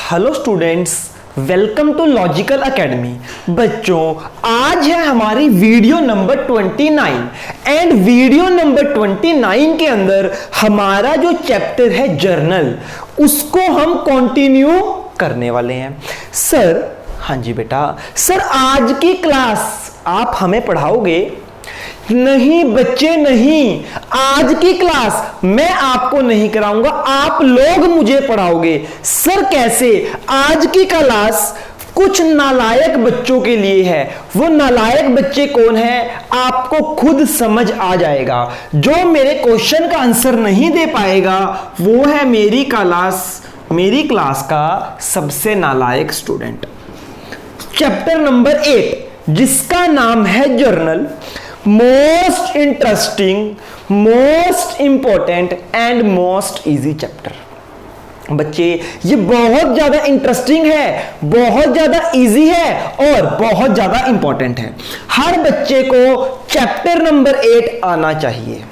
Hello students, welcome to logical academy. बच्चों, आज है हमारी video number 29 and video number 29 के अंदर हमारा जो चैप्टर है जर्नल, उसको हम कंटिन्यू करने वाले हैं। सर, हाँ जी बेटा, सर आज की क्लास आप हमें पढ़ाओगे? नहीं बच्चे नहीं, आज की क्लास मैं आपको नहीं कराऊंगा, आप लोग मुझे पढ़ाओगे। सर कैसे? आज की क्लास कुछ नालायक बच्चों के लिए है। वो नालायक बच्चे कौन है आपको खुद समझ आ जाएगा। जो मेरे क्वेश्चन का आंसर नहीं दे पाएगा वो है मेरी क्लास का सबसे नालायक स्टूडेंट। चैप्टर नंबर 8 जिसका नाम है journal, most interesting, most important and most easy chapter. बच्चे, ये बहुत ज्यादा इंटरेस्टिंग है, बहुत ज्यादा इजी है और बहुत ज्यादा इंपॉर्टेंट है। हर बच्चे को चैप्टर नंबर 8 आना चाहिए।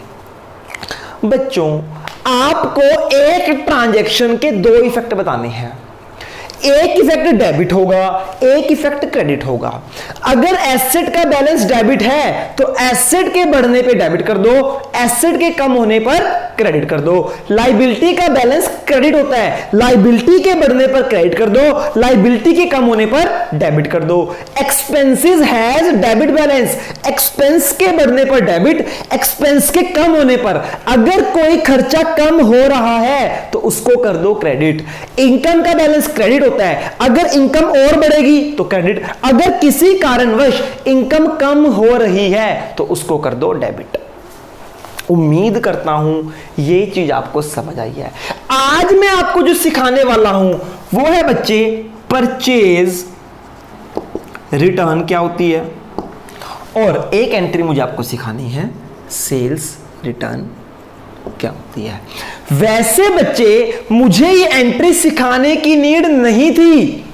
बच्चों, आपको एक ट्रांजैक्शन के दो इफेक्ट बताने हैं। एक इफेक्ट डेबिट होगा, एक इफेक्ट क्रेडिट होगा। अगर एसेट का बैलेंस डेबिट है तो एसेट के बढ़ने पे डेबिट कर दो, एसेट के कम होने पर क्रेडिट कर दो। लायबिलिटी का बैलेंस क्रेडिट होता है, लायबिलिटी के बढ़ने पर क्रेडिट कर दो, लायबिलिटी के कम होने पर डेबिट कर दो। Expenses has debit balance, expense के बढ़ने पर डेबिट, एक्सपेंस के कम होने पर। अगर कोई खर्चा कम हो रहा है तो उसको कर दो क्रेडिट। इनकम का बैलेंस क्रेडिट होता है, अगर इनकम और बढ़ेगी तो क्रेडिट। अगर किसी कारणवश इनकम कम हो रही है तो उसको कर दो डेबिट। उम्मीद करता हूं ये चीज आपको समझ आई है। आज मैं आपको जो सिखाने वाला हूं वो है बच्चे परचेज रिटर्न क्या होती है, और एक एंट्री मुझे आपको सिखानी है सेल्स रिटर्न क्या होती है। वैसे बच्चे, मुझे ये एंट्री सिखाने की नीड नहीं थी,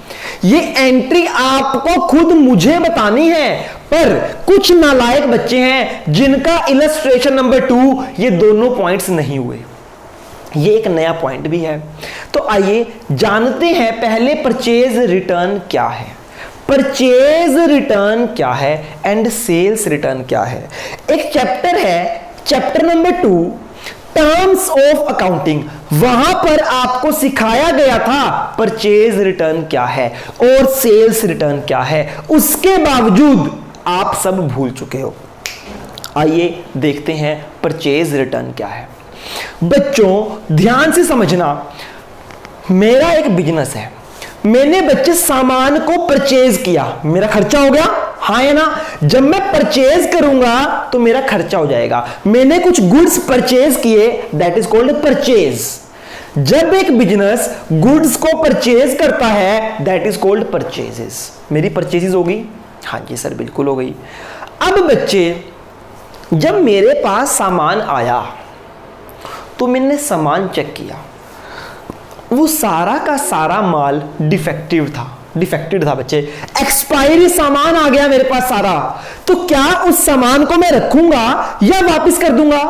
ये एंट्री आपको खुद मुझे बतानी है। पर कुछ नालायक बच्चे हैं जिनका इलस्ट्रेशन नंबर 2 ये दोनों पॉइंट्स नहीं हुए। ये एक नया पॉइंट भी है। तो आइए जानते हैं पहले परचेज रिटर्न क्या है, परचेज रिटर्न क्या है एंड सेल्स रिटर्न क्या है। एक चैप्टर है, chapter number 2 terms of accounting, वहां पर आपको सिखाया गया था परचेज रिटर्न क्या है और सेल्स रिटर्न क्या है। उसके बावजूद आप सब भूल चुके हो। आइए देखते हैं परचेज रिटर्न क्या है। बच्चों ध्यान से समझना, मेरा एक बिजनेस है, मैंने बच्चे सामान को परचेज किया, मेरा खर्चा हो गया, हाँ या ना? जब मैं परचेज करूंगा तो मेरा खर्चा हो जाएगा। मैंने कुछ गुड्स परचेज किए, दैट इज कॉल्ड परचेज। जब एक बिजनेस गुड्स को परचेज करता है दैट इज कॉल्ड परचेजेस। मेरी परचेजेस हो गई? हाँ जी सर, बिल्कुल हो गई। अब बच्चे, जब मेरे पास सामान आया तो मैंने सामान चेक किया, वो सारा का सारा माल डिफेक्टेड था बच्चे। एक्सपायरी सामान आ गया मेरे पास सारा, तो क्या उस सामान को मैं रखूंगा या वापस कर दूंगा?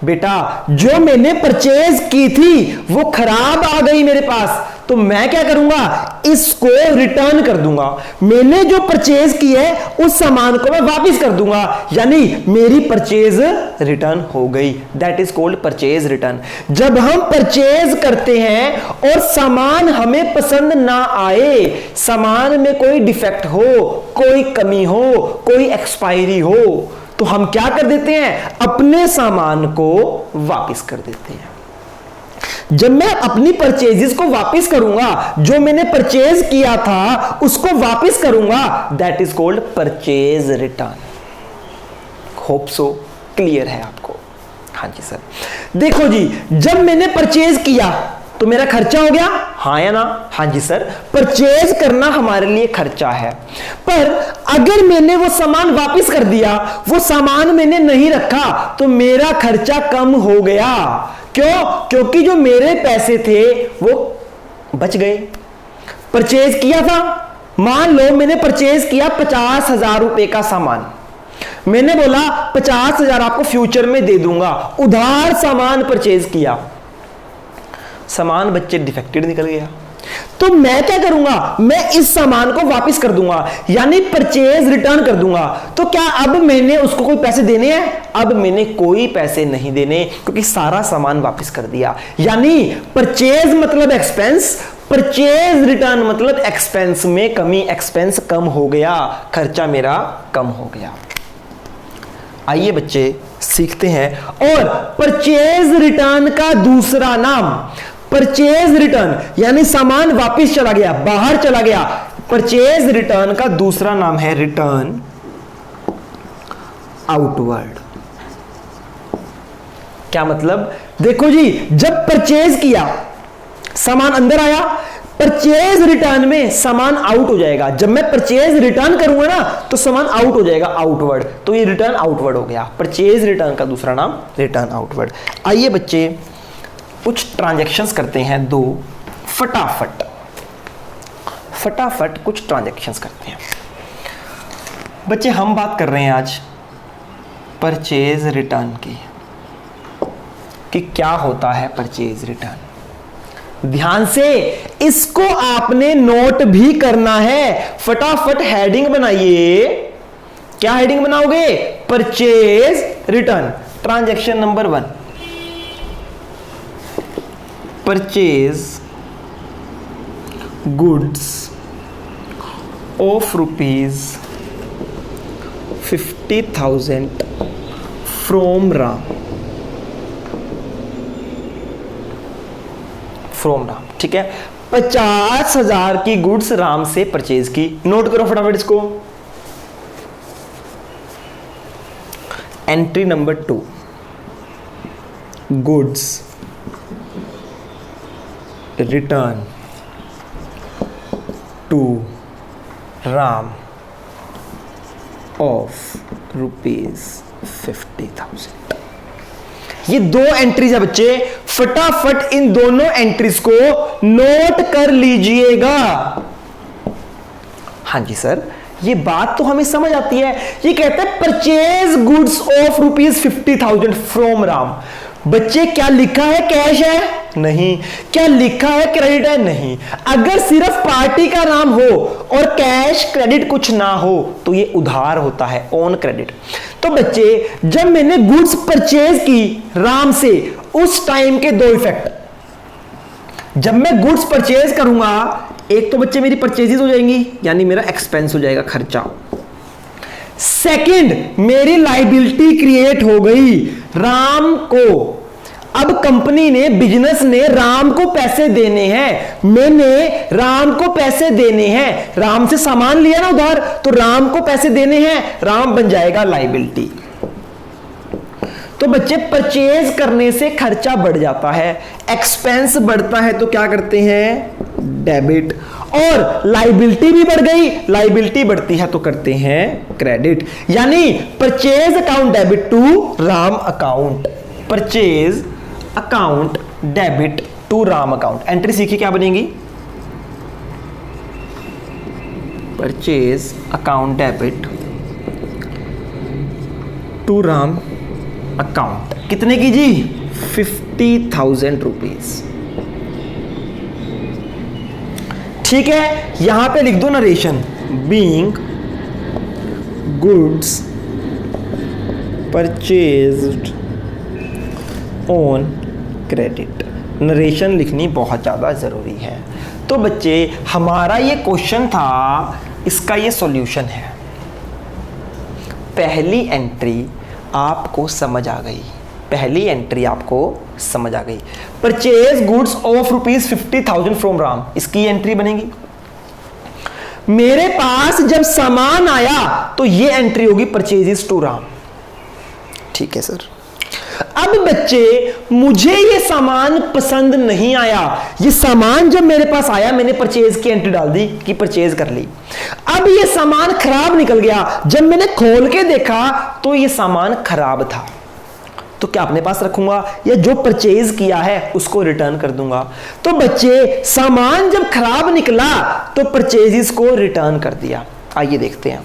बेटा, जो मैंने परचेज की थी वो खराब आ गई मेरे पास, तो मैं क्या करूंगा? इसको रिटर्न कर दूंगा। मैंने जो परचेज की है उस सामान को मैं वापस कर दूंगा, यानी मेरी परचेज रिटर्न हो गई। That is called purchase return. जब हम परचेज करते हैं और सामान हमें पसंद ना आए, सामान में कोई डिफेक्ट हो, कोई कमी हो, कोई एक्सपायरी हो, तो हम क्या कर देते हैं? अपने सामान को वापस कर देते हैं। जब मैं अपनी परचेजेस को वापस करूंगा, जो मैंने परचेज किया था उसको वापस करूंगा, that is called purchase return. Hope so clear है आपको? हाँ जी सर। देखो जी, जब मैंने परचेज किया तो मेरा खर्चा हो गया, हाँ या ना? हाँ जी सर, परचेज करना हमारे लिए खर्चा है। पर अगर मैंने वो सामान वापस कर दिया, वो सामान मैंने नहीं रखा, तो मेरा खर्चा कम हो गया। क्यों? क्योंकि जो मेरे पैसे थे वो बच गए। परचेज किया था, मान लो मैंने परचेज किया 50,000 रुपए का सामान, मैंने बोला 50,000 आपको फ्यूचर में दे दूंगा, उधार सामान परचेज किया, सामान बच्चे डिफेक्टेड निकल गया, तो मैं क्या करूंगा, मैं इस सामान को वापस कर दूंगा, यानी परचेज रिटर्न कर दूंगा। तो क्या अब मैंने उसको कोई पैसे देने हैं? अब मैंने कोई पैसे नहीं देने, क्योंकि सारा सामान वापस कर दिया। यानी परचेज मतलब एक्सपेंस, परचेज रिटर्न मतलब एक्सपेंस में कमी, एक्सपेंस कम हो गया, खर्चा मेरा कम हो गया। आइए बच्चे सीखते हैं। और परचेज रिटर्न का दूसरा नाम, परचेज रिटर्न यानी सामान वापस चला गया, बाहर चला गया, परचेज रिटर्न का दूसरा नाम है रिटर्न आउटवर्ड। क्या मतलब? देखो जी, जब परचेज किया सामान अंदर आया, परचेज रिटर्न में सामान आउट हो जाएगा। जब मैं परचेज रिटर्न करूंगा ना तो सामान आउट हो जाएगा, आउटवर्ड, तो ये रिटर्न आउटवर्ड हो गया। परचेज रिटर्न का दूसरा नाम रिटर्न आउटवर्ड। आइए बच्चे कुछ ट्रांजैक्शंस करते हैं, दो फटाफट कुछ ट्रांजैक्शंस करते हैं। बच्चे हम बात कर रहे हैं आज परचेज रिटर्न की, कि क्या होता है परचेज रिटर्न। ध्यान से इसको आपने नोट भी करना है। फटाफट हेडिंग बनाइए। क्या हेडिंग बनाओगे? Purchase return. Transaction number 1, purchase goods of ₹50,000 from Ram. ठीक है, 50,000 की गुड्स राम से परचेज की। नोट करो फटाफट इसको। Entry number 2, goods return to Ram of ₹50,000। ये दो एंट्रीज है बच्चे, फटाफट इन दोनों एंट्रीज को नोट कर लीजिएगा। हाँ जी सर, ये बात तो हमें समझ आती है। ये कहते हैं purchase goods of ₹50,000 from Ram. बच्चे क्या लिखा है? कैश है? नहीं। क्या लिखा है? क्रेडिट है? नहीं। अगर सिर्फ पार्टी का नाम हो और कैश क्रेडिट कुछ ना हो तो ये उधार होता है, ऑन क्रेडिट। तो बच्चे जब मैंने गुड्स परचेज की राम से, उस टाइम के दो इफेक्ट। जब मैं गुड्स परचेज करूंगा, एक तो बच्चे मेरी परचेजेस हो जाएंगी, यानी मेरा एक्सपेंस हो जाएगा, खर्चा। सेकंड, मेरी लायबिलिटी क्रिएट हो गई राम को। अब कंपनी ने, बिजनेस ने राम को पैसे देने हैं, मैंने राम को पैसे देने हैं। राम से सामान लिया ना उधार, तो राम को पैसे देने हैं, राम बन जाएगा लायबिलिटी। तो बच्चे परचेज करने से खर्चा बढ़ जाता है, एक्सपेंस बढ़ता है, तो क्या करते हैं? डेबिट। और लायबिलिटी भी बढ़ गई, लायबिलिटी बढ़ती है तो करते हैं क्रेडिट। यानी purchase account debit to Ram account, purchase account debit to Ram account. Entry सीखिए क्या बनेगी? Purchase account debit to Ram account. कितने की जी? 50,000 रुपीज। ठीक है, यहां पे लिख दो narration, being goods purchased on credit. Narration लिखनी बहुत ज़्यादा ज़रूरी है। तो बच्चे हमारा ये क्वेश्चन था, इसका ये सॉल्यूशन है। पहली एंट्री आपको समझ आ गई, पहली एंट्री आपको समझ आ गई। Purchase goods of ₹50,000 from Ram, इसकी एंट्री बनेगी। मेरे पास जब सामान आया तो ये एंट्री होगी परचेजेस टू राम। ठीक है सर। अब बच्चे मुझे ये सामान पसंद नहीं आया, ये सामान जब मेरे पास आया मैंने परचेज की एंट्री डाल दी कि परचेज कर ली। अब ये सामान खराब निकल गया, जब मैंने खोल के देखा तो ये सामान खराब था, तो क्या अपने पास रखूंगा या जो परचेज किया है उसको रिटर्न कर दूंगा। तो बच्चे सामान जब खराब निकला तो परचेजेस को रिटर्न कर दिया। आइए देखते हैं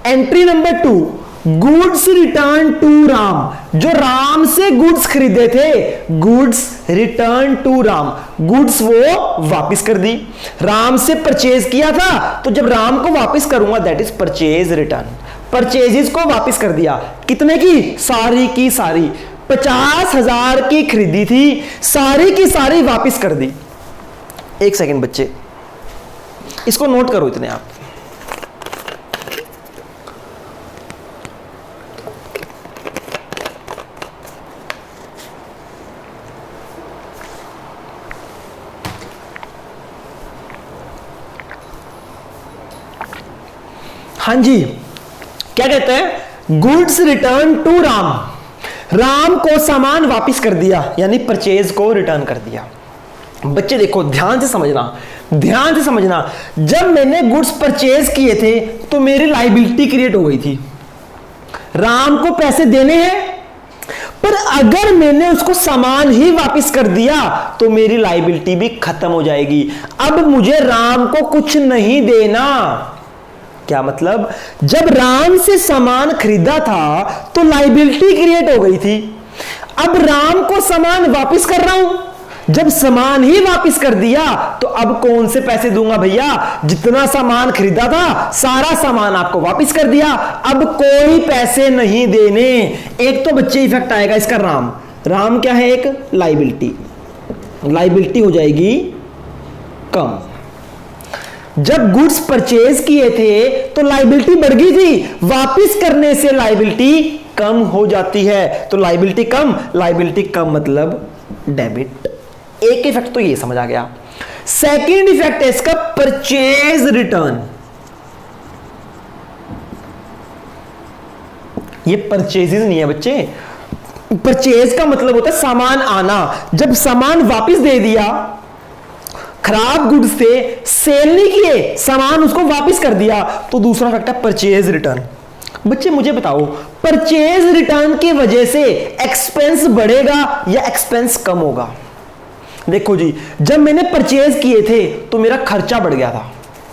entry number 2, goods return to Ram, जो राम से गुड्स खरीदे थे, goods return to Ram, goods वो वापस कर दी। राम से परचेज किया था तो जब राम को वापस करूंगा that is purchase return. Purchases को वापस कर दिया, कितने की? सारी की सारी, 50,000 की खरीदी थी, सारी की सारी वापस कर दी। एक सेकंड बच्चे, इसको नोट करो इतने आप। हाँ जी, क्या कहते हैं? Goods return to Ram, Ram को सामान वापस कर दिया, यानी परचेज को रिटर्न कर दिया। बच्चे देखो, ध्यान से समझना, ध्यान से समझना। जब मैंने गुड्स परचेज किए थे तो मेरी लायबिलिटी क्रिएट हो गई थी, राम को पैसे देने हैं, पर अगर मैंने उसको सामान ही वापस कर दिया तो मेरी लायबिलिटी भी खत्म हो जाएगी। अब मुझे राम को कुछ नहीं देना। क्या मतलब? जब राम से सामान खरीदा था तो लायबिलिटी क्रिएट हो गई थी, अब राम को सामान वापस कर रहा हूं, जब सामान ही वापस कर दिया तो अब कौन से पैसे दूंगा भैया? जितना सामान खरीदा था सारा सामान आपको वापस कर दिया, अब कोई पैसे नहीं देने। एक तो बच्चे इफेक्ट आएगा इसका, राम, राम क्या है? एक लायबिलिटी, लायबिलिटी हो जाएगी कम। जब गुड्स परचेज किए थे तो लायबिलिटी बढ़ गई थी, वापस करने से लायबिलिटी कम हो जाती है, तो लायबिलिटी कम, लायबिलिटी कम मतलब डेबिट। एक इफेक्ट तो ये समझ आ गया। सेकंड इफेक्ट है इसका परचेज रिटर्न। ये परचेजेस नहीं है बच्चे, परचेज का मतलब होता है सामान आना। जब सामान वापस दे दिया, खराब गुड्स थे, सेल नहीं किए, सामान उसको वापस कर दिया, तो दूसरा इफेक्ट है परचेज रिटर्न। बच्चे मुझे बताओ, परचेज रिटर्न की वजह से एक्सपेंस बढ़ेगा या एक्सपेंस कम होगा? देखो जी, जब मैंने परचेज किए थे तो मेरा खर्चा बढ़ गया था,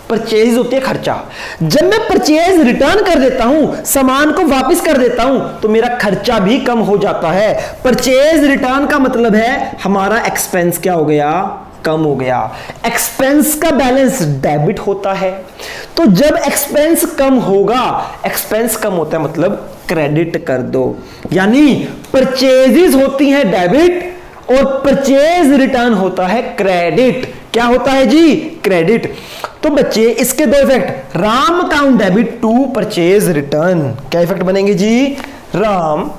परचेज होती है खर्चा। जब मैं परचेज रिटर्न कर देता हूं, सामान को वापस कर देता हूं, तो मेरा खर्चा भी कम हो जाता है। परचेज रिटर्न का मतलब है हमारा एक्सपेंस क्या हो गया? कम हो गया। एक्सपेंस का बैलेंस डेबिट होता है, तो जब एक्सपेंस कम होगा, एक्सपेंस कम होता है मतलब क्रेडिट कर दो, यानी परचेजेस होती हैं डेबिट और परचेज रिटर्न होता है क्रेडिट। क्या होता है जी? क्रेडिट। तो बच्चे इसके दो effect, Ram account debit to purchase return. क्या इफेक्ट बनेंगे जी? Ram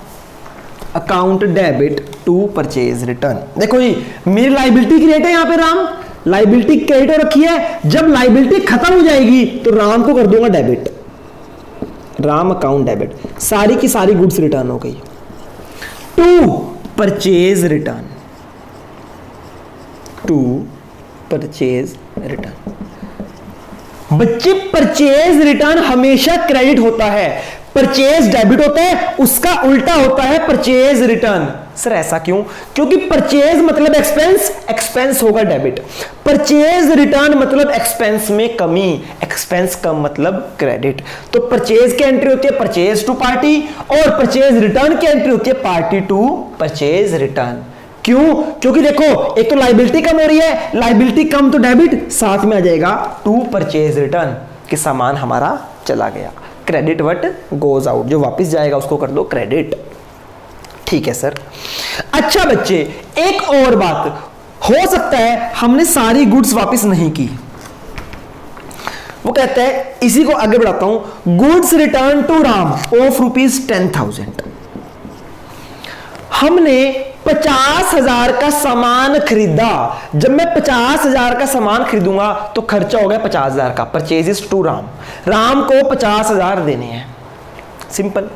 account debit to purchase return. देखो जी, मेरी लायबिलिटी क्रिएट है यहां पे, राम लायबिलिटी क्रेडिट हो रखी है, जब लायबिलिटी खत्म हो जाएगी तो राम को कर दूंगा डेबिट, राम अकाउंट डेबिट, सारी की सारी गुड्स रिटर्न हो गई। To purchase return, to purchase return. बच्चे परचेज रिटर्न हमेशा क्रेडिट होता है, परचेज डेबिट होता है, उसका उल्टा होता है परचेज रिटर्न। सर ऐसा क्यों? क्योंकि परचेज मतलब एक्सपेंस, एक्सपेंस होगा डेबिट। परचेज रिटर्न मतलब एक्सपेंस में कमी, एक्सपेंस कम मतलब क्रेडिट। तो परचेज की एंट्री होती है परचेज टू पार्टी और परचेज रिटर्न की एंट्री होती है पार्टी टू परचेज रिटर्न। क्यों? क्योंकि देखो, एक तो लायबिलिटी कम हो रही है, लायबिलिटी कम तो डेबिट, साथ में आ जाएगा टू परचेज रिटर्न कि सामान हमारा चला गया। क्रेडिट वट गोज आउट, जो वापस जाएगा उसको कर दो क्रेडिट। ठीक है सर। अच्छा बच्चे, एक और बात, हो सकता है हमने सारी गुड्स वापस नहीं की, वो कहते हैं, इसी को आगे बढ़ाता हूं, goods return to Ram of ₹10,000। हमने 50,000 का सामान खरीदा, जब मैं 50,000 का सामान खरीदूंगा तो खर्चा हो गया 50,000 का, परचेजेस टू राम, राम को 50,000 देने हैं, सिंपल।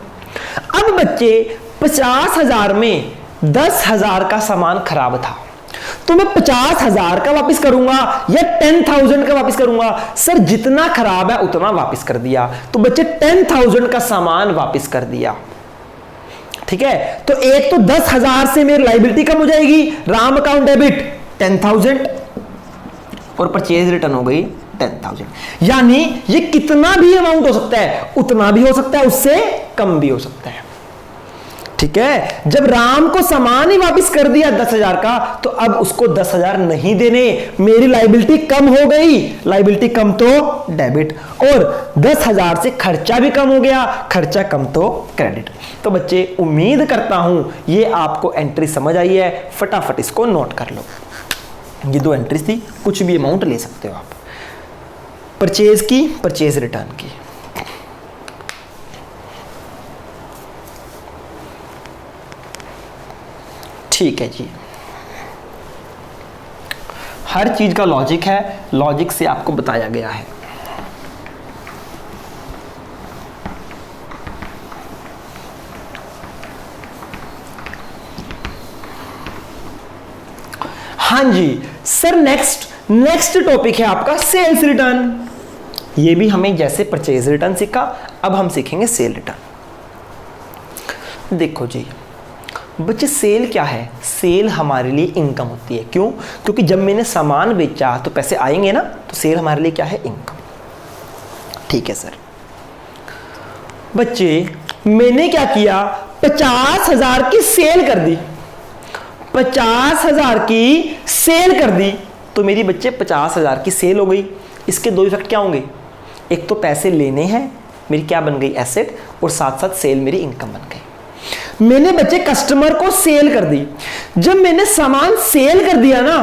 अब बच्चे 50,000 में 10,000 का सामान खराब था, तो मैं 50,000 का वापस करूंगा या 10,000 का वापस करूंगा? सर जितना खराब है उतना वापस कर दिया, तो बच्चे 10,000 का सामान वापस कर दिया। ठीक है, तो एक तो 10,000 से मेरी लायबिलिटी कम हो जाएगी, राम अकाउंट डेबिट 10,000 और परचेज रिटर्न हो गई 10,000। यानी ये कितना भी अमाउंट हो सकता है, उतना भी हो सकता है, उससे कम भी हो सकता है। ठीक है, जब राम को सामान ही वापस कर दिया 10,000 का, तो अब उसको 10,000 नहीं देने, मेरी लायबिलिटी कम हो गई, लायबिलिटी कम तो डेबिट, और 10,000 से खर्चा भी कम हो गया, खर्चा कम तो क्रेडिट। तो बच्चे उम्मीद करता हूं ये आपको एंट्री समझ आई है, फटाफट इसको नोट कर लो। ये 2 एंट्रीज थी, कुछ भी अमाउंट ले सकते हो आप, परचेज की, परचेज रिटर्न की। ठीक है जी, हर चीज का लॉजिक है, लॉजिक से आपको बताया गया है। हाँ जी सर, नेक्स्ट टॉपिक है आपका सेल्स रिटर्न। ये भी हमें जैसे परचेज रिटर्न सीखा, अब हम सीखेंगे सेल रिटर्न। देखो जी बच्चे, सेल क्या है? सेल हमारे लिए इनकम होती है। क्यों? क्योंकि जब मैंने सामान बेचा तो पैसे आएंगे ना, तो सेल हमारे लिए क्या है? इनकम। ठीक है सर। बच्चे मैंने क्या किया, 50,000 की सेल कर दी, 50,000 की सेल कर दी, तो मेरी बच्चे 50,000 की सेल हो गई। इसके 2 इफेक्ट क्या होंगे? एक तो पैसे लेने हैं, मेरी क्या बन गई? एसेट, और साथ साथ सेल मेरी इनकम बन गई। मैंने बच्चे कस्टमर को सेल कर दी। जब मैंने सामान सेल कर दिया ना,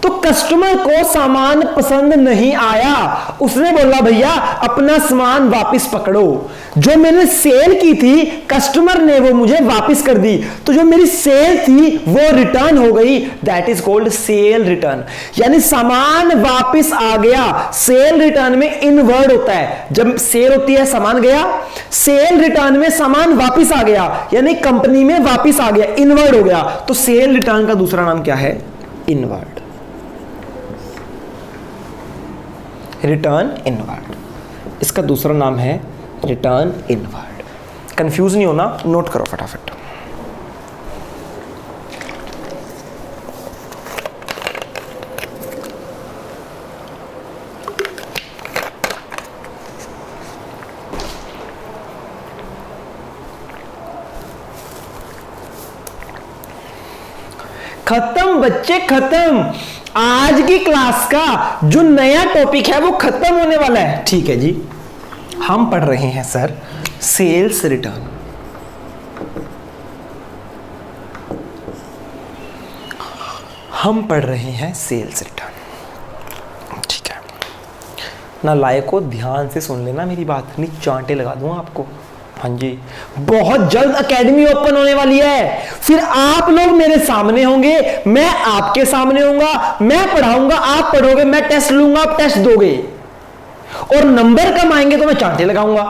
तो कस्टमर को सामान पसंद नहीं आया, उसने बोला भैया अपना सामान वापस पकड़ो। जो मैंने सेल की थी, कस्टमर ने वो मुझे वापस कर दी, तो जो मेरी सेल थी वो रिटर्न हो गई। That is called cell return. यानी सामान वापस आ गया। सेल रिटर्न में इनवर्ड होता है, जब सेल होती है सामान गया, सेल रिटर्न में सामान वापस आ गया, यानी कंपनी में वापस आ गया, इनवर्ड हो गया। तो सेल रिटर्न का दूसरा नाम क्या है? Inward, return inward. इसका दूसरा नाम है रिटर्न इनवर्ड। कंफ्यूज नहीं होना, नोट करो फटाफट। खत्म बच्चे, खत्म। आज की क्लास का जो नया टॉपिक है वो खत्म होने वाला है। ठीक है जी, हम पढ़ रहे हैं सर सेल्स रिटर्न। हम पढ़ रहे हैं सेल्स रिटर्न। ठीक है ना, लायको ध्यान से सुन लेना मेरी बात, नहीं चांटे लगा दूंगा आपको। हाँ जी, बहुत जल्द एकेडमी ओपन होने वाली है, फिर आप लोग मेरे सामने होंगे, मैं आपके सामने होऊंगा, मैं पढ़ाऊंगा, आप पढ़ोगे, मैं टेस्ट लूंगा, आप टेस्ट दोगे, और नंबर कम आएंगे तो मैं चांटे लगाऊंगा।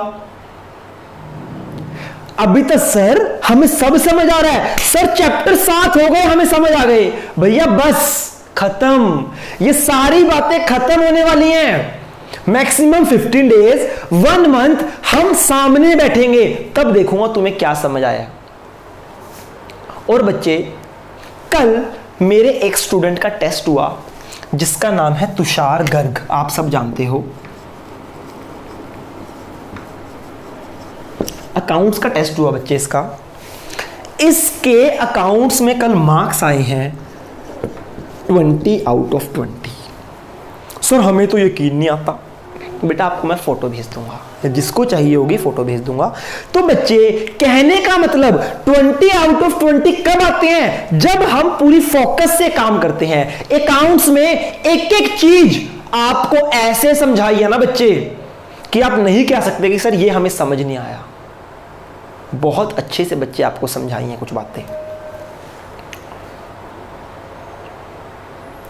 अभी तक सर हमें सब समझ आ रहा है, सर चैप्टर 7 हो गए, हमें समझ आ गए। भैया बस खत्म, ये सारी बातें खत्म होने वाली हैं। मैक्सिमम 15 डेज, 1 मंथ हम सामने बैठेंगे, तब देखूंगा तुम्हें क्या समझ आया। और बच्चे कल मेरे एक स्टूडेंट का टेस्ट हुआ जिसका नाम है तुषार गर्ग, आप सब जानते हो। अकाउंट्स का टेस्ट हुआ बच्चे इसका। इसके अकाउंट्स में कल मार्क्स आए हैं 20 आउट ऑफ 20। सर हमें तो यकीन नहीं आता। बेटा आपको मैं फोटो भेज दूंगा, जिसको चाहिए होगी फोटो भेज दूंगा। तो बच्चे कहने का मतलब 20 आउट ऑफ 20 कब आते हैं? जब हम पूरी फोकस से काम करते हैं। अकाउंट्स में एक एक चीज आपको ऐसे समझाई है ना बच्चे कि आप नहीं कह सकते कि सर ये हमें समझ नहीं आया। बहुत अच्छे से बच्चे आपको समझाई हैं कुछ बातें।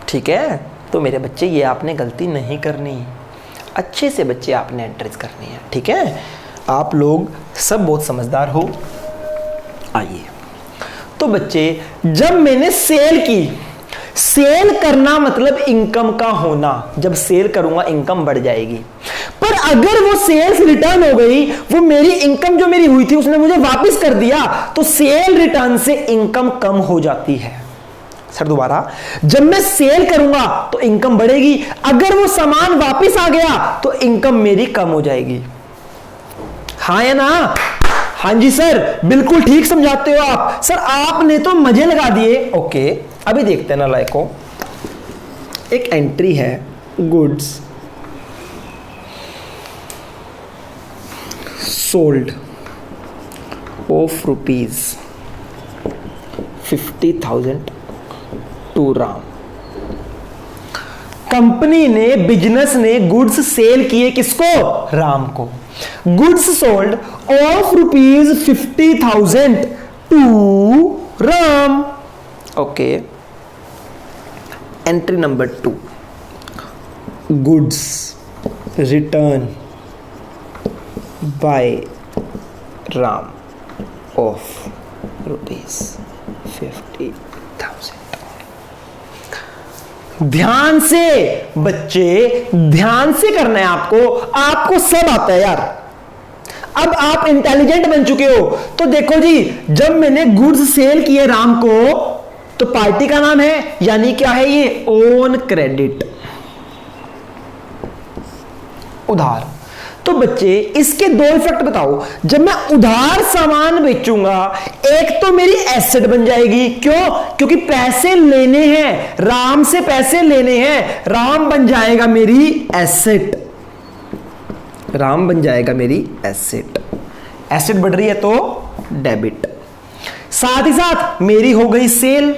ठीक है, तो मेरे बच्चे ये आपने गलती नहीं करनी, अच्छे से बच्चे आपने एंट्रीज करनी है। ठीक है, आप लोग सब बहुत समझदार हो। आइए, तो बच्चे जब मैंने सेल की, सेल करना मतलब इनकम का होना, जब सेल करूंगा इनकम बढ़ जाएगी। पर अगर वो सेल्स रिटर्न हो गई, वो मेरी इनकम जो मेरी हुई थी उसने मुझे वापस कर दिया, तो सेल रिटर्न से इनकम कम हो जाती है। सर दोबारा, जब मैं सेल करूंगा तो इनकम बढ़ेगी, अगर वो सामान वापस आ गया तो इनकम मेरी कम हो जाएगी। हाँ या ना? हाँ जी सर, बिल्कुल ठीक समझाते हो आप। सर आपने तो मजे लगा दिए। ओके, अभी देखते हैं ना लाइको, एक एंट्री है goods sold of rupees 50,000 to Ram. Company ने, बिजनेस ने गुड्स सेल किए किसको? राम को। Goods sold of rupees 50,000 to Ram. Okay, entry number 2, goods return by Ram of rupees 50,000। ध्यान से बच्चे, ध्यान से करना है आपको, आपको सब आता है यार। अब आप इंटेलिजेंट बन चुके हो। तो देखो जी, जब मैंने गुड्स सेल किए राम को तो पार्टी का नाम है, यानी क्या है ये? ओन क्रेडिट, उधार। तो बच्चे इसके दो इफेक्ट बताओ। जब मैं उधार सामान बेचूंगा, एक तो मेरी एसेट बन जाएगी। क्यों? क्योंकि पैसे लेने हैं, राम से पैसे लेने हैं, राम बन जाएगा मेरी एसेट, राम बन जाएगा मेरी एसेट। एसेट बढ़ रही है तो डेबिट। साथ ही साथ मेरी हो गई सेल।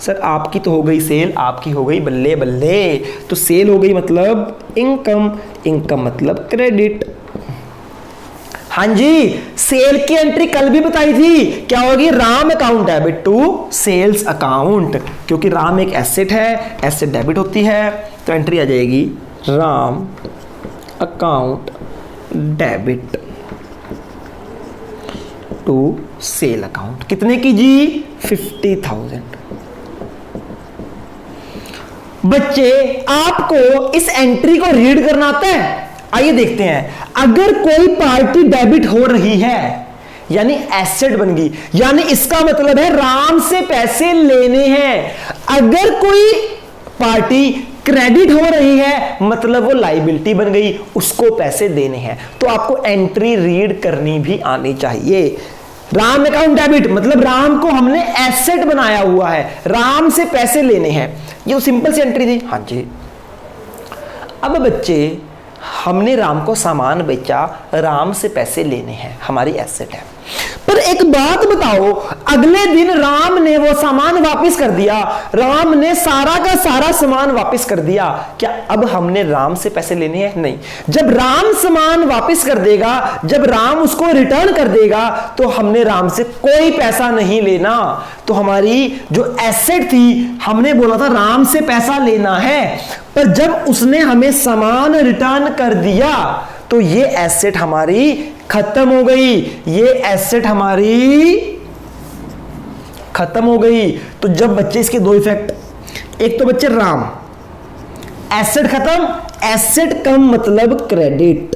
सर आपकी तो हो गई सेल, आपकी हो गई बल्ले बल्ले। तो सेल हो गई मतलब इनकम, इनकम मतलब क्रेडिट। हाँ जी, सेल की एंट्री कल भी बताई थी, क्या होगी? Ram account debit to sales account, क्योंकि राम एक एसेट है, एसेट डेबिट होती है, तो एंट्री आ जाएगी Ram account debit to sale account. कितने की जी? 50,000। बच्चे आपको इस एंट्री को रीड करना आता है? आइए देखते हैं। अगर कोई पार्टी डेबिट हो रही है यानी एसेट बन गई, यानी इसका मतलब है राम से पैसे लेने हैं। अगर कोई पार्टी क्रेडिट हो रही है मतलब वो लायबिलिटी बन गई, उसको पैसे देने हैं। तो आपको एंट्री रीड करनी भी आनी चाहिए। राम अकाउंट डेबिट मतलब राम को हमने एसेट बनाया हुआ है, राम से पैसे लेने हैं। ये तो सिंपल सी एंट्री थी। हाँ जी। अब बच्चे हमने राम को सामान बेचा, राम से पैसे लेने हैं, हमारी एसेट है। पर एक बात बताओ, अगले दिन राम ने वो सामान वापस कर दिया, राम ने सारा का सारा सामान वापस कर दिया, क्या अब हमने राम से पैसे लेने हैं? नहीं। जब राम सामान वापस कर देगा, जब राम उसको रिटर्न कर देगा, तो हमने राम से कोई पैसा नहीं लेना। तो हमारी जो एसेट थी, हमने बोला था राम से पैसा लेना है, पर जब उसने हमें सामान रिटर्न कर दिया तो ये एसेट हमारी खत्म हो गई, ये एसेट हमारी खत्म हो गई। तो जब बच्चे इसके दो इफेक्ट, एक तो बच्चे राम एसेट खत्म, एसेट कम मतलब क्रेडिट।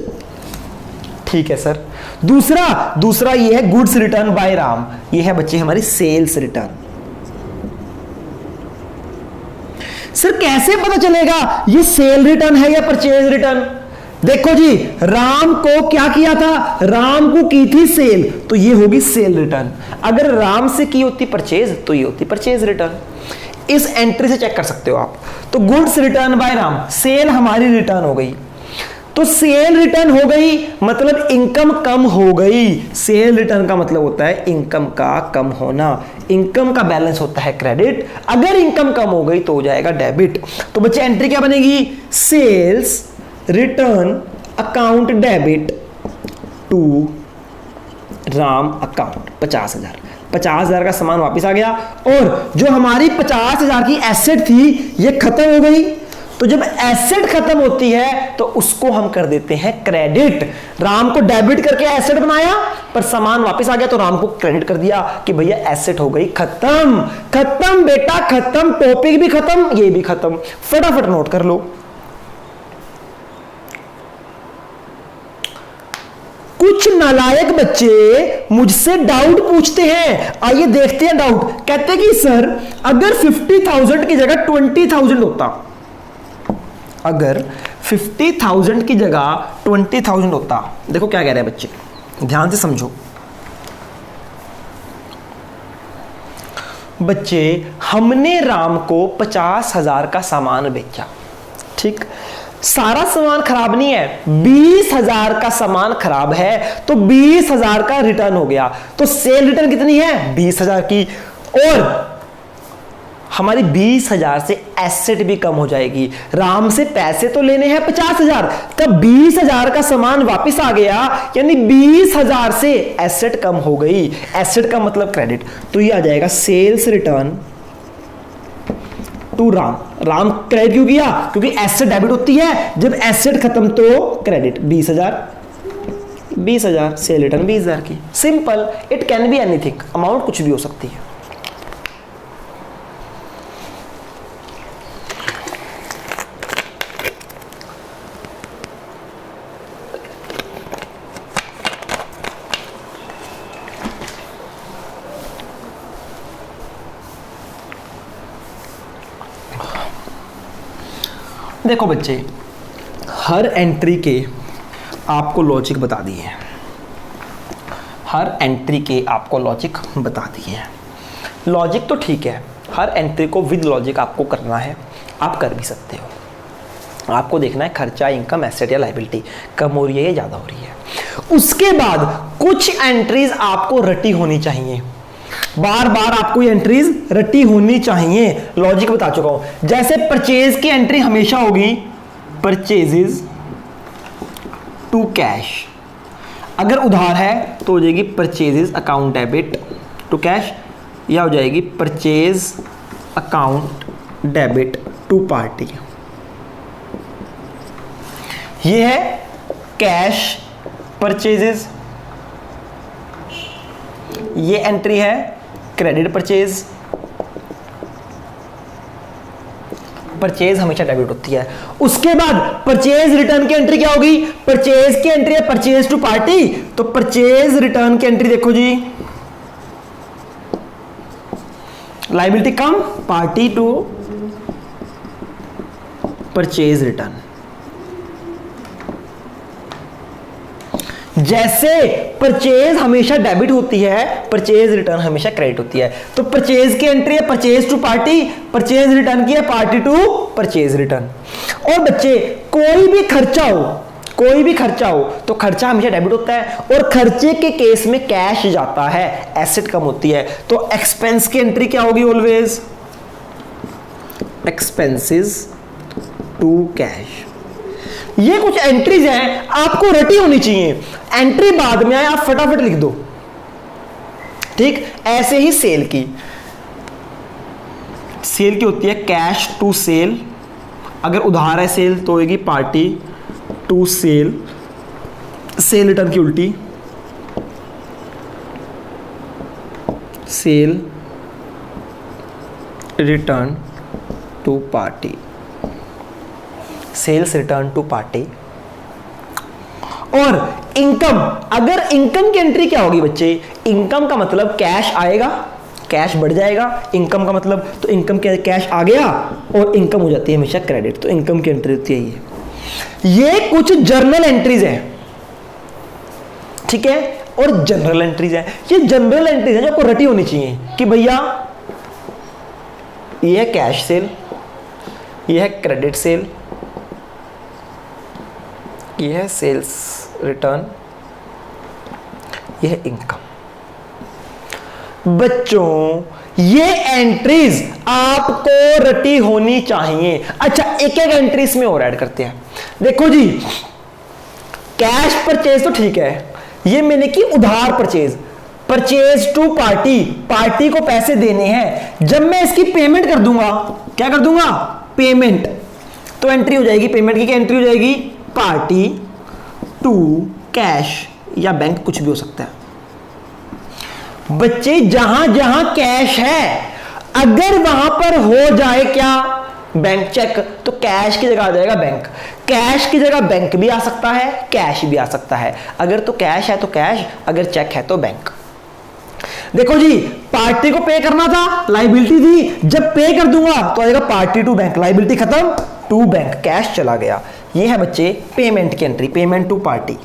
ठीक है सर। दूसरा ये है गुड्स रिटर्न बाय राम, ये है बच्चे हमारी सेल्स रिटर्न। सर कैसे पता चलेगा ये सेल रिटर्न है या परचेज रिटर्न? देखो जी, राम को क्या किया था? राम को की थी सेल, तो ये होगी सेल रिटर्न। अगर राम से की होती परचेज तो ये होती परचेज रिटर्न। इस एंट्री से चेक कर सकते हो आप। तो goods return by Ram, sale हमारी रिटर्न हो गई, तो सेल रिटर्न हो गई मतलब इनकम कम हो गई। सेल रिटर्न का मतलब होता है इनकम का कम होना। इनकम का बैलेंस होता है क्रेडिट, अगर इनकम कम हो गई तो हो जाएगा डेबिट। तो बच्चे एंट्री क्या बनेगी? Sales return account debit to Ram account 50,000। 50,000 का सामान वापस आ गया और जो हमारी 50,000 की एसेट थी ये खत्म हो गई। तो जब एसेट खत्म होती है तो उसको हम कर देते हैं क्रेडिट। राम को डेबिट करके एसेट बनाया, पर सामान वापस आ गया तो राम को क्रेडिट कर दिया कि भैया एसेट हो गई खत्म। खत्म बेटा खत्म, टॉपिक भी खत्म, ये भी खत्म। फटाफट नोट कर लो। कुछ नालायक बच्चे मुझसे डाउट पूछते हैं। आइए देखते हैं डाउट। कहते हैं कि सर अगर 50,000 की जगह 20,000 होता, अगर 50,000 की जगह 20,000 होता। देखो क्या कह रहे हैं बच्चे, ध्यान से समझो। बच्चे, हमने राम को 50,000 का सामान बेचा, ठीक, सारा सामान खराब नहीं है, 20,000 का सामान खराब है, तो 20,000 का रिटर्न हो गया। तो सेल रिटर्न कितनी है? 20,000 की। और हमारी 20,000 से एसेट भी कम हो जाएगी। राम से पैसे तो लेने हैं 50,000, तब 20,000 का सामान वापस आ गया, यानी 20,000 से एसेट कम हो गई। एसेट का मतलब क्रेडिट, तो ये आ जाएगा sales return to Ram. Ram credit क्यों किया? क्योंकि एसेट डेबिट होती है, जब एसेट खत्म तो क्रेडिट। 20,000 सेल रिटर्न 20,000 की। Simple, it can be anything, amount कुछ भी हो सकती है। देखो बच्चे, हर एंट्री के आपको लॉजिक बता दिए हैं, हर एंट्री के आपको लॉजिक बता दिए हैं। लॉजिक तो ठीक है, हर एंट्री को विद लॉजिक आपको करना है, आप कर भी सकते हो। आपको देखना है खर्चा, इनकम, एसेट या लायबिलिटी कम हो रही है या ज़्यादा हो रही है। उसके बाद कुछ एंट्रीज आपको रटी होनी चाहिए, बार बार आपको ये एंट्रीज रटी होनी चाहिए। लॉजिक बता चुका हूं। जैसे परचेज की एंट्री हमेशा होगी परचेजेस टू कैश, अगर उधार है तो हो जाएगी purchases account debit to cash, या हो जाएगी purchase account debit to party. ये है कैश परचेजेस, ये एंट्री है क्रेडिट परचेज। परचेज हमेशा डेबिट होती है। उसके बाद परचेज रिटर्न की एंट्री क्या होगी? परचेज की एंट्री है परचेज टू पार्टी, तो परचेज रिटर्न की एंट्री देखो जी, लायबिलिटी कम, पार्टी टू परचेज रिटर्न। जैसे परचेज हमेशा डेबिट होती है, परचेज रिटर्न हमेशा क्रेडिट होती है। तो परचेज की एंट्री है purchase to party, purchase return की है पार्टी टू परचेज रिटर्न। और बच्चे, कोई भी खर्चा हो तो खर्चा हमेशा डेबिट होता है, और खर्चे के केस में कैश जाता है, एसेट कम होती है। तो एक्सपेंस की एंट्री क्या होगी? Always expenses to cash. ये कुछ एंट्रीज हैं, आपको रटी होनी चाहिए। एंट्री बाद में आए, आप फटाफट लिख दो, ठीक। ऐसे ही सेल की होती है कैश टू सेल, अगर उधार है सेल तो होगी party to sale, sale return की उल्टी, sale return to party, sales return to party. और इनकम, अगर इनकम की एंट्री क्या होगी बच्चे? इनकम का मतलब कैश आएगा, कैश बढ़ जाएगा, इनकम का मतलब, तो इनकम के कैश आ गया और इनकम हो जाती है हमेशा क्रेडिट, तो इनकम की एंट्री होती है ये कुछ जर्नल एंट्रीज हैं, ठीक है। और जनरल एंट्रीज हैं, ये जनरल एंट्रीज हैं जो आपको रटी होनी चाहिए कि भैया ये है कैश सेल, ये है क्रेडिट सेल, ये है सेल्स रिटर्न, ये है इनकम। बच्चों, ये एंट्रीज आपको रटी होनी चाहिए। अच्छा, एक एक एंट्रीज में और ऐड करते हैं। देखो जी, कैश परचेज तो ठीक है, ये मैंने की उधार purchase, purchase to party, party को पैसे देने हैं। जब मैं इसकी पेमेंट कर दूंगा, क्या कर दूंगा? पेमेंट, तो एंट्री हो जाएगी पेमेंट की, क्या एंट्री हो जाएगी? पार्टी टू कैश या बैंक, कुछ भी हो सकता है। बच्चे, जहां जहां कैश है, अगर वहां पर हो जाए क्या? बैंक चेक, तो कैश की जगह आ जाएगा बैंक। कैश की जगह बैंक भी आ सकता है, कैश भी आ सकता है। अगर तो कैश है तो कैश, अगर चेक है तो बैंक। देखो जी, पार्टी को पे करना था, लाइबिलिटी थी, जब पे कर दूंगा तो आएगा पार्टी टू बैंक, लाइबिलिटी खत्म, टू बैंक, कैश चला गया। ये है बच्चे पेमेंट की एंट्री, पेमेंट टू पार्टी।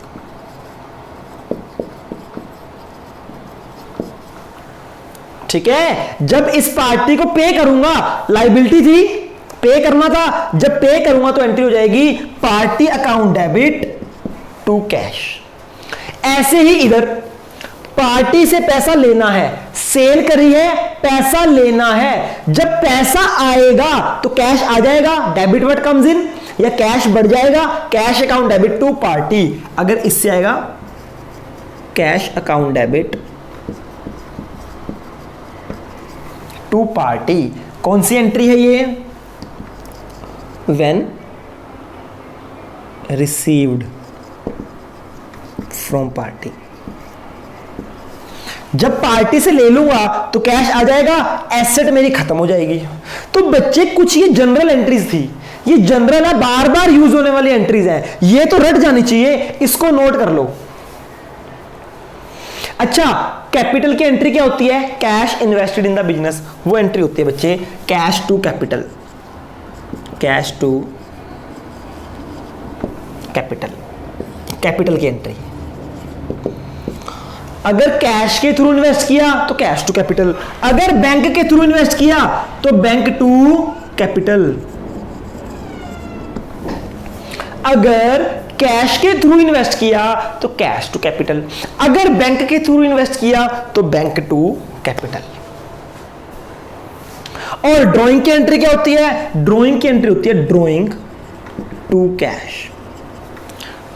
ठीक है, जब इस पार्टी को पे करूंगा, लाइबिलिटी थी, पे करना था, जब पे करूंगा तो एंट्री हो जाएगी party account debit to cash. ऐसे ही इधर पार्टी से पैसा लेना है, सेल करी है, पैसा लेना है, जब पैसा आएगा तो कैश आ जाएगा, डेबिट व्हाट कम्स इन, या कैश बढ़ जाएगा, cash account debit to party. अगर इससे आएगा cash account debit to party, कौन सी एंट्री है ये? When received from party. जब पार्टी से ले लूंगा तो कैश आ जाएगा, एसेट मेरी खत्म हो जाएगी। तो बच्चे कुछ ये जनरल एंट्रीज थी, ये जनरल है, बार बार यूज होने वाली एंट्रीज हैं, ये तो रट जानी चाहिए, इसको नोट कर लो। अच्छा, कैपिटल की एंट्री क्या होती है? Cash invested in the business, वो एंट्री होती है बच्चे cash to capital, cash to capital, capital की एंट्री। अगर कैश के थ्रू इन्वेस्ट किया तो कैश टू कैपिटल, अगर बैंक के थ्रू इन्वेस्ट किया तो बैंक टू कैपिटल। अगर कैश के थ्रू इन्वेस्ट किया तो कैश टू कैपिटल, अगर बैंक के थ्रू इन्वेस्ट किया तो बैंक टू कैपिटल। और ड्रॉइंग की एंट्री क्या होती है? ड्रॉइंग की एंट्री होती है ड्रॉइंग टू कैश।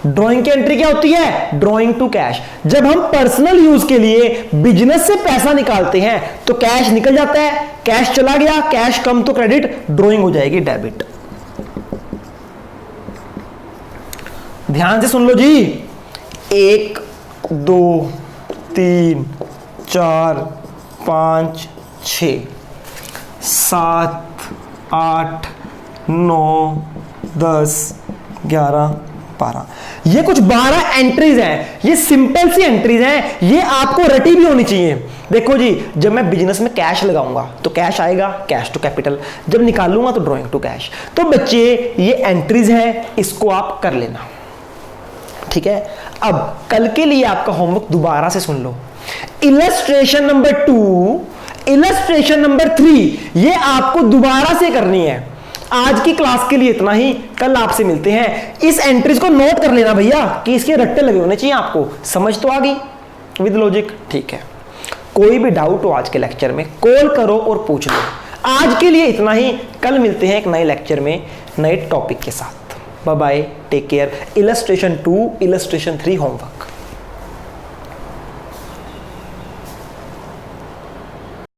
ड्रॉइंग की एंट्री क्या होती है? Drawing to cash. जब हम पर्सनल यूज के लिए बिजनेस से पैसा निकालते हैं तो कैश निकल जाता है, कैश चला गया, कैश कम तो क्रेडिट, ड्रॉइंग हो जाएगी डेबिट। ध्यान से सुन लो जी, 1 2 3 4 5 6 7 8 9 10 11 12, ये कुछ 12 एंट्रीज हैं। ये सिंपल सी एंट्रीज हैं, ये आपको रटी भी होनी चाहिए। देखो जी, जब मैं बिजनेस में कैश लगाऊंगा तो कैश आएगा, कैश टू कैपिटल, जब निकालूंगा तो ड्रॉइंग टू कैश। तो बच्चे ये एंट्रीज हैं, इसको आप कर लेना, ठीक है। अब कल के लिए आपका होमवर्क दोबारा से सुन लो। इलस्ट्रेशन नंबर 2, इलस्ट्रेशन नंबर 3, ये आपको दोबारा से करनी है। आज की क्लास के लिए इतना ही, कल आपसे मिलते हैं। इस एंट्रीज को नोट कर लेना भैया कि इसके रट्टे लगे होने चाहिए आपको, समझ तो आ गई विद लॉजिक, ठीक है। कोई भी डाउट हो आज के लेक्चर में कॉल करो और पूछ लो। आज के लिए इतना ही, कल मिलते हैं एक नए लेक्चर में नए टॉपिक के साथ। Bye bye, take care. Illustration 2, illustration 3 homework.